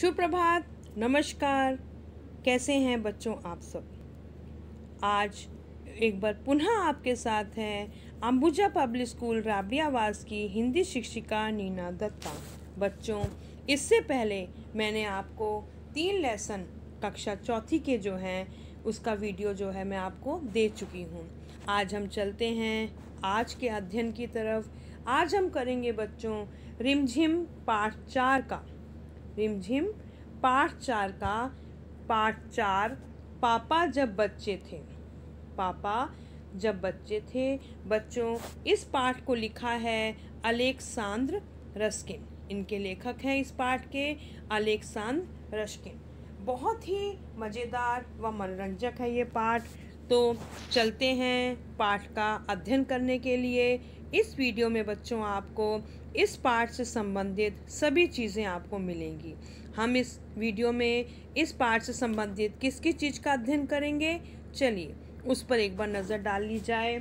सुप्रभात, नमस्कार। कैसे हैं बच्चों आप सब। आज एक बार पुनः आपके साथ हैं अंबुजा पब्लिक स्कूल राबड़ियावास की हिंदी शिक्षिका नीना दत्ता। बच्चों, इससे पहले मैंने आपको 3 लेसन कक्षा चौथी के जो हैं उसका वीडियो जो है मैं आपको दे चुकी हूँ। आज हम चलते हैं आज के अध्ययन की तरफ। आज हम करेंगे बच्चों रिमझिम पाठ 4 का। रिमझिम पाठ 4 का पाठ 4 पापा जब बच्चे थे। पापा जब बच्चे थे। बच्चों, इस पाठ को लिखा है अलेक्सांद्र रस्किन। इनके लेखक हैं इस पाठ के अलेक्सांद्र रस्किन। बहुत ही मज़ेदार व मनोरंजक है ये पाठ। तो चलते हैं पाठ का अध्ययन करने के लिए। इस वीडियो में बच्चों आपको इस पाठ से संबंधित सभी चीज़ें आपको मिलेंगी। हम इस वीडियो में इस पाठ से संबंधित किस किस चीज़ का अध्ययन करेंगे, चलिए उस पर एक बार नज़र डाल ली जाए।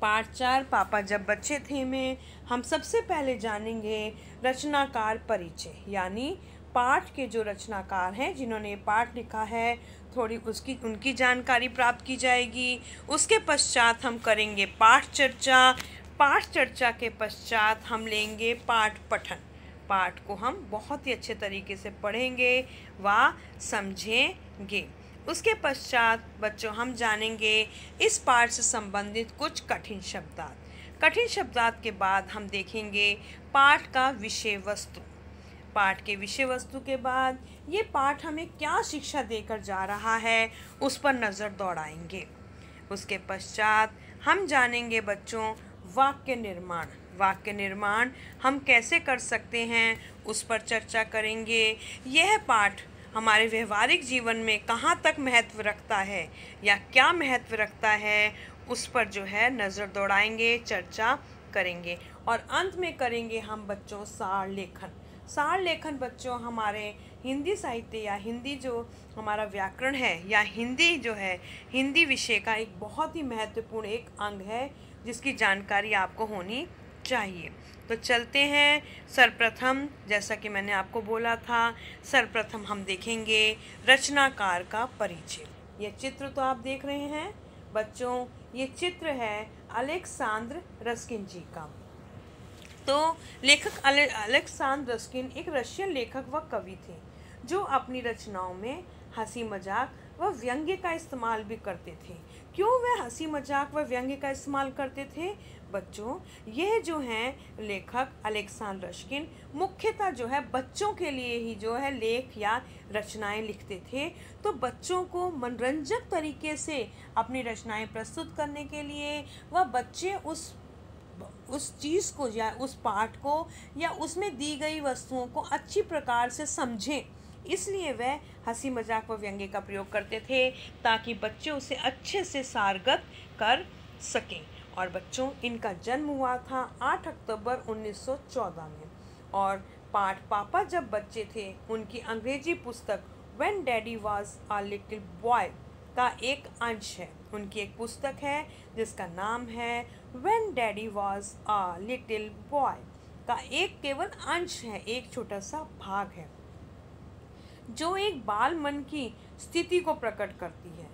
पाठ 4 पापा जब बच्चे थे में हम सबसे पहले जानेंगे रचनाकार परिचय, यानी पाठ के जो रचनाकार हैं जिन्होंने पाठ लिखा है थोड़ी उनकी जानकारी प्राप्त की जाएगी। उसके पश्चात हम करेंगे पाठ चर्चा। पाठ चर्चा के पश्चात हम लेंगे पाठ पठन। पाठ को हम बहुत ही अच्छे तरीके से पढ़ेंगे व समझेंगे। उसके पश्चात बच्चों हम जानेंगे इस पाठ से संबंधित कुछ कठिन शब्दार्थ। कठिन शब्दार्थ के बाद हम देखेंगे पाठ का विषय वस्तु। पाठ के विषय वस्तु के बाद ये पाठ हमें क्या शिक्षा देकर जा रहा है उस पर नज़र दौड़ाएंगे। उसके पश्चात हम जानेंगे बच्चों वाक्य निर्माण। वाक्य निर्माण हम कैसे कर सकते हैं उस पर चर्चा करेंगे। यह पाठ हमारे व्यवहारिक जीवन में कहाँ तक महत्व रखता है या क्या महत्व रखता है उस पर जो है नज़र दौड़ाएंगे, चर्चा करेंगे। और अंत में करेंगे हम बच्चों सार लेखन। सार लेखन बच्चों हमारे हिंदी साहित्य या हिंदी जो हमारा व्याकरण है या हिंदी जो है हिंदी विषय का एक बहुत ही महत्वपूर्ण एक अंग है जिसकी जानकारी आपको होनी चाहिए। तो चलते हैं। सर्वप्रथम जैसा कि मैंने आपको बोला था, सर्वप्रथम हम देखेंगे रचनाकार का परिचय। ये चित्र तो आप देख रहे हैं बच्चों, ये चित्र है अलेक्सांद्र रस्किन जी का। तो लेखक अलेक्सांद्र रस्किन एक रशियन लेखक व कवि थे जो अपनी रचनाओं में हंसी मजाक व व्यंग्य का इस्तेमाल भी करते थे। क्यों वह हंसी मजाक व व्यंग्य का इस्तेमाल करते थे बच्चों? यह जो हैं लेखक अलेक्सांद्र रस्किन मुख्यतः जो है बच्चों के लिए ही जो है लेख या रचनाएं लिखते थे। तो बच्चों को मनोरंजक तरीके से अपनी रचनाएं प्रस्तुत करने के लिए व बच्चे उस चीज़ को या उस पाठ को या उसमें दी गई वस्तुओं को अच्छी प्रकार से समझें, इसलिए वह हंसी मजाक व व्यंग्य का प्रयोग करते थे ताकि बच्चे उसे अच्छे से सारगत कर सकें। और बच्चों, इनका जन्म हुआ था 8 अक्टूबर 1914 में। और पाठ पापा जब बच्चे थे उनकी अंग्रेजी पुस्तक when daddy was a little boy का एक अंश है। उनकी एक पुस्तक है जिसका नाम है when daddy was a little boy का एक केवल अंश है, एक छोटा सा भाग है जो एक बाल मन की स्थिति को प्रकट करती है।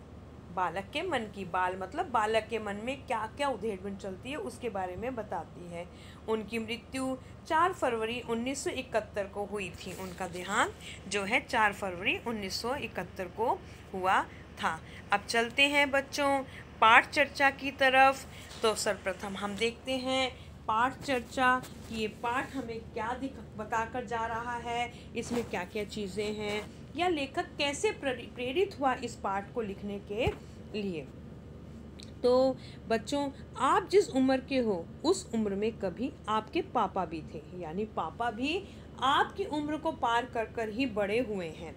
बालक के मन की, बाल मतलब बालक के मन में क्या क्या उधेड़-बुन चलती है उसके बारे में बताती है। उनकी मृत्यु 4 फरवरी 1971 को हुई थी। उनका देहांत जो है 4 फरवरी 1971 को हुआ था। अब चलते हैं बच्चों पाठ चर्चा की तरफ। तो सर्वप्रथम हम देखते हैं पाठ चर्चा कि ये पाठ हमें क्या बताकर जा रहा है, इसमें क्या क्या चीज़ें हैं या लेखक कैसे प्रेरित हुआ इस पाठ को लिखने के लिए। तो बच्चों, आप जिस उम्र के हो उस उम्र में कभी आपके पापा भी थे, यानी पापा भी आपकी उम्र को पार कर कर ही बड़े हुए हैं।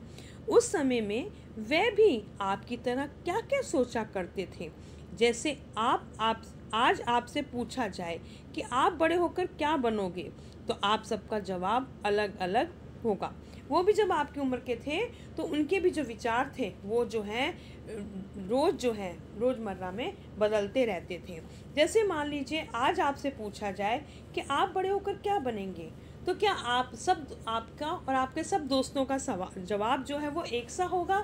उस समय में वे भी आपकी तरह क्या क्या सोचा करते थे। जैसे आज आपसे पूछा जाए कि आप बड़े होकर क्या बनोगे, तो आप सबका जवाब अलग अलग होगा। वो भी जब आपकी उम्र के थे तो उनके भी जो विचार थे वो जो हैं रोज़मर्रा में बदलते रहते थे। जैसे मान लीजिए आज आपसे पूछा जाए कि आप बड़े होकर क्या बनेंगे, तो क्या आप सब आपका और आपके सब दोस्तों का जवाब जो है वो एक सा होगा?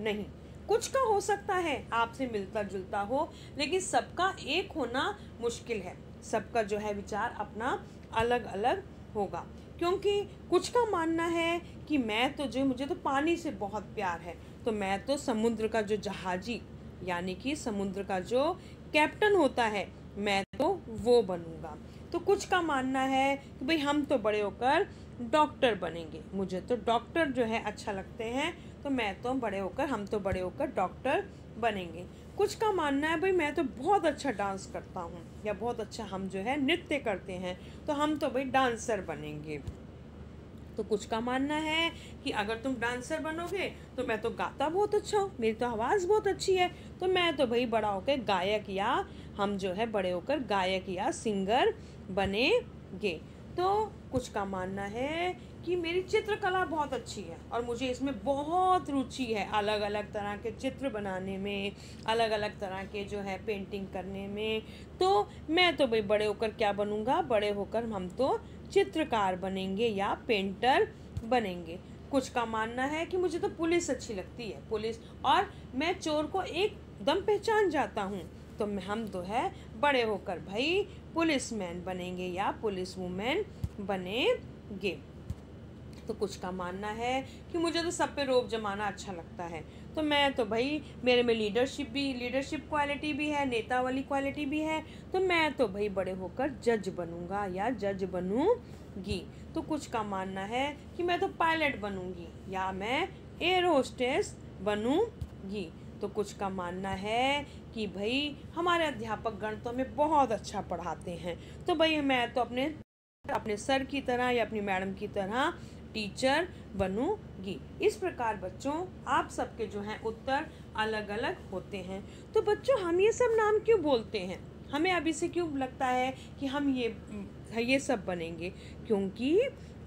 नहीं, कुछ का हो सकता है आपसे मिलता जुलता हो, लेकिन सबका एक होना मुश्किल है। सबका जो है विचार अपना अलग अलग होगा, क्योंकि कुछ का मानना है कि मुझे तो पानी से बहुत प्यार है, तो मैं तो समुद्र का जो जहाजी यानी कि समुद्र का जो कैप्टन होता है, मैं तो वो बनूंगा। तो कुछ का मानना है कि भाई हम तो बड़े होकर डॉक्टर बनेंगे, मुझे तो डॉक्टर जो है अच्छा लगते हैं, तो हम तो बड़े होकर डॉक्टर बनेंगे। कुछ का मानना है भाई मैं तो बहुत अच्छा डांस करता हूँ, या बहुत अच्छा हम जो है नृत्य करते हैं, तो हम तो भाई डांसर बनेंगे। तो कुछ का मानना है कि अगर तुम डांसर बनोगे तो मैं तो गाता बहुत अच्छा हूँ, मेरी तो आवाज़ बहुत अच्छी है, तो मैं तो भाई बड़ा होकर गायक, या हम जो है बड़े होकर गायक या सिंगर बनेंगे। तो कुछ का मानना है कि मेरी चित्रकला बहुत अच्छी है और मुझे इसमें बहुत रुचि है, अलग अलग तरह के चित्र बनाने में, अलग अलग तरह के जो है पेंटिंग करने में। तो मैं तो भाई बड़े होकर क्या बनूंगा, बड़े होकर हम तो चित्रकार बनेंगे या पेंटर बनेंगे। कुछ का मानना है कि मुझे तो पुलिस अच्छी लगती है, पुलिस, और मैं चोर को एकदम पहचान जाता हूँ, तो हम तो है बड़े होकर भाई पुलिसमैन बनेंगे या पुलिस वुमेन बनेंगे। तो कुछ का मानना है कि मुझे तो सब पे रोब जमाना अच्छा लगता है, तो मैं तो भाई मेरे में लीडरशिप क्वालिटी भी है, नेता वाली क्वालिटी भी है, तो मैं तो भाई बड़े होकर जज बनूंगा या जज बनूंगी। तो कुछ का मानना है कि मैं तो पायलट बनूंगी या मैं एयर होस्टेस बनूंगी। तो कुछ का मानना है कि भाई हमारे अध्यापक गण तो हमें बहुत अच्छा पढ़ाते हैं, तो भाई मैं तो अपने सर की तरह या अपनी मैडम की तरह टीचर बनूंगी। इस प्रकार बच्चों आप सबके जो हैं उत्तर अलग अलग होते हैं। तो बच्चों हम ये सब नाम क्यों बोलते हैं, हमें अभी से क्यों लगता है कि हम ये सब बनेंगे? क्योंकि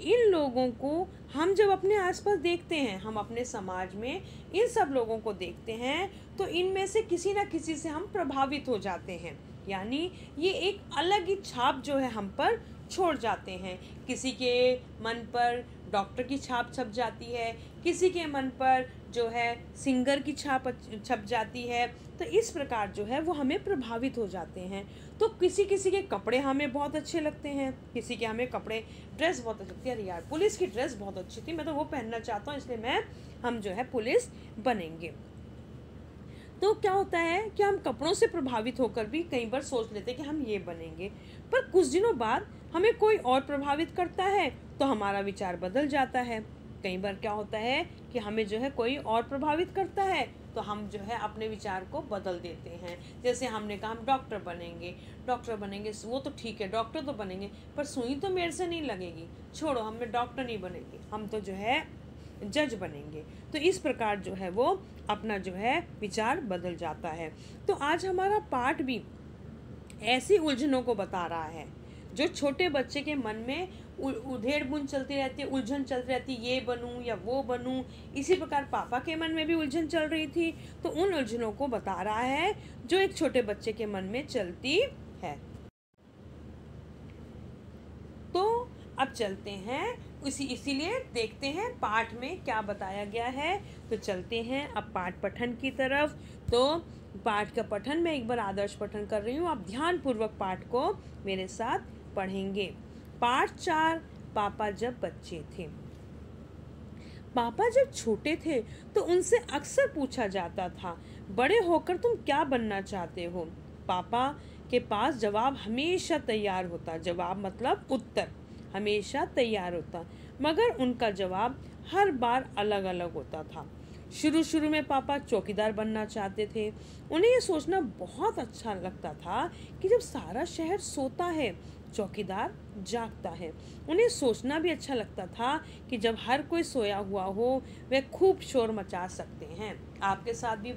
इन लोगों को हम जब अपने आसपास देखते हैं, हम अपने समाज में इन सब लोगों को देखते हैं, तो इनमें से किसी ना किसी से हम प्रभावित हो जाते हैं, यानी ये एक अलग ही छाप जो है हम पर छोड़ जाते हैं। किसी के मन पर डॉक्टर की छाप छप जाती है, किसी के मन पर जो है सिंगर की छाप छप जाती है, तो इस प्रकार जो है वो हमें प्रभावित हो जाते हैं। तो किसी किसी के कपड़े हमें बहुत अच्छे लगते हैं, किसी के हमें ड्रेस बहुत अच्छी लगती है, अरे यार पुलिस की ड्रेस बहुत अच्छी थी, मैं तो वो पहनना चाहता हूँ, इसलिए हम जो है पुलिस बनेंगे। तो क्या होता है कि हम कपड़ों से प्रभावित होकर भी कई बार सोच लेते हैं कि हम ये बनेंगे, पर कुछ दिनों बाद हमें कोई और प्रभावित करता है तो हमारा विचार बदल जाता है। कई बार क्या होता है कि हमें जो है कोई और प्रभावित करता है तो हम जो है अपने विचार को बदल देते हैं। जैसे हमने कहा हम डॉक्टर बनेंगे, वो तो ठीक है डॉक्टर तो बनेंगे, पर सुई तो मेरे से नहीं लगेगी, छोड़ो हम डॉक्टर नहीं बनेंगे, हम तो जो है जज बनेंगे। तो इस प्रकार जो है वो अपना जो है विचार बदल जाता है। तो आज हमारा पाठ भी ऐसी उलझनों को बता रहा है जो छोटे बच्चे के मन में उधेड़-बुन चलती रहती है, उलझन चलती रहती है, ये बनूं या वो बनूं। इसी प्रकार पापा के मन में भी उलझन चल रही थी, तो उन उलझनों को बता रहा है जो एक छोटे बच्चे के मन में चलती है। तो अब चलते हैं, इसीलिए देखते हैं पाठ में क्या बताया गया है। तो चलते हैं अब पाठ पठन की तरफ। तो पाठ का पठन मैं एक बार आदर्श पठन कर रही हूँ, आप ध्यान पूर्वक पाठ को मेरे साथ पढ़ेंगे। पाठ 4, पापा जब बच्चे थे। पापा जब छोटे थे तो उनसे अक्सर पूछा जाता था, बड़े होकर तुम क्या बनना चाहते हो? पापा के पास जवाब हमेशा तैयार होता, जवाब मतलब उत्तर हमेशा तैयार होता, मगर उनका जवाब हर बार अलग अलग होता था। शुरू में पापा चौकीदार बनना चाहते थे। उन्हें यह सोचना बहुत अच्छा लगता था कि जब सारा शहर सोता है, चौकीदार जागता है। उन्हें सोचना भी अच्छा लगता था कि जब हर कोई सोया हुआ हो, वे खूब शोर मचा सकते हैं। आपके साथ भी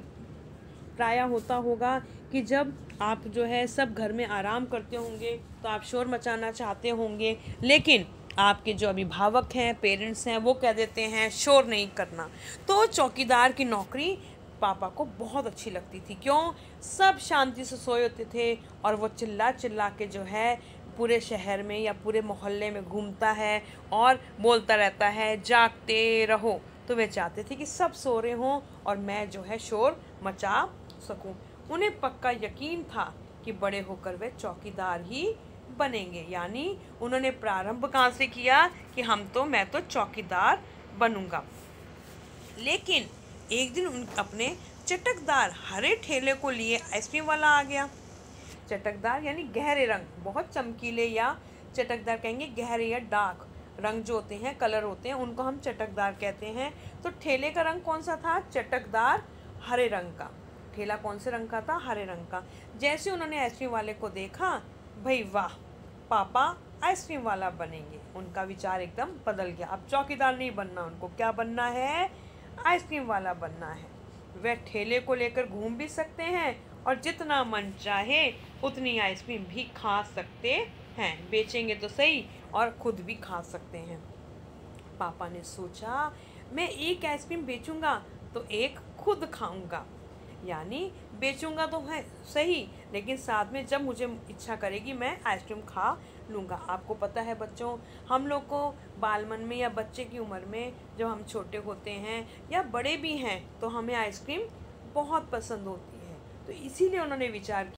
प्राय होता होगा कि जब आप जो है सब घर में आराम करते होंगे तो आप शोर मचाना चाहते होंगे, लेकिन आपके जो अभिभावक हैं, पेरेंट्स हैं, वो कह देते हैं शोर नहीं करना। तो चौकीदार की नौकरी पापा को बहुत अच्छी लगती थी। क्यों? सब शांति से सोए होते थे और वो चिल्ला चिल्ला के जो है पूरे शहर में या पूरे मोहल्ले में घूमता है और बोलता रहता है जागते रहो। तो वे चाहते थे कि सब सो रहे हों और मैं जो है शोर मचा सकूं। उन्हें पक्का यकीन था कि बड़े होकर वे चौकीदार ही बनेंगे। यानी उन्होंने प्रारंभ कहाँ से किया कि मैं तो चौकीदार बनूंगा। लेकिन एक दिन अपने चटकदार हरे ठेले को लिए आइसक्रीम वाला आ गया। चटकदार यानी गहरे रंग, बहुत चमकीले, या चटकदार कहेंगे गहरे या डार्क रंग जो होते हैं, कलर होते हैं, उनको हम चटकदार कहते हैं। तो ठेले का रंग कौन सा था? चटकदार हरे रंग का। ठेला कौन से रंग का था? हरे रंग का। जैसे उन्होंने आइसक्रीम वाले को देखा, भाई वाह, पापा आइसक्रीम वाला बनेंगे। उनका विचार एकदम बदल गया। अब चौकीदार नहीं बनना, उनको क्या बनना है? आइसक्रीम वाला बनना है। वे ठेले को लेकर घूम भी सकते हैं और जितना मन चाहे उतनी आइसक्रीम भी खा सकते हैं। बेचेंगे तो सही और खुद भी खा सकते हैं। पापा ने सोचा, मैं एक आइसक्रीम बेचूंगा तो एक खुद खाऊंगा। यानी बेचूंगा तो है सही, लेकिन साथ में जब मुझे इच्छा करेगी मैं आइसक्रीम खा लूँगा। आपको पता है बच्चों, हम लोग को बालमन में या बच्चे की उम्र में जब हम छोटे होते हैं या बड़े भी हैं तो हमें आइसक्रीम बहुत पसंद होती है। तो इसीलिए उन्होंने विचार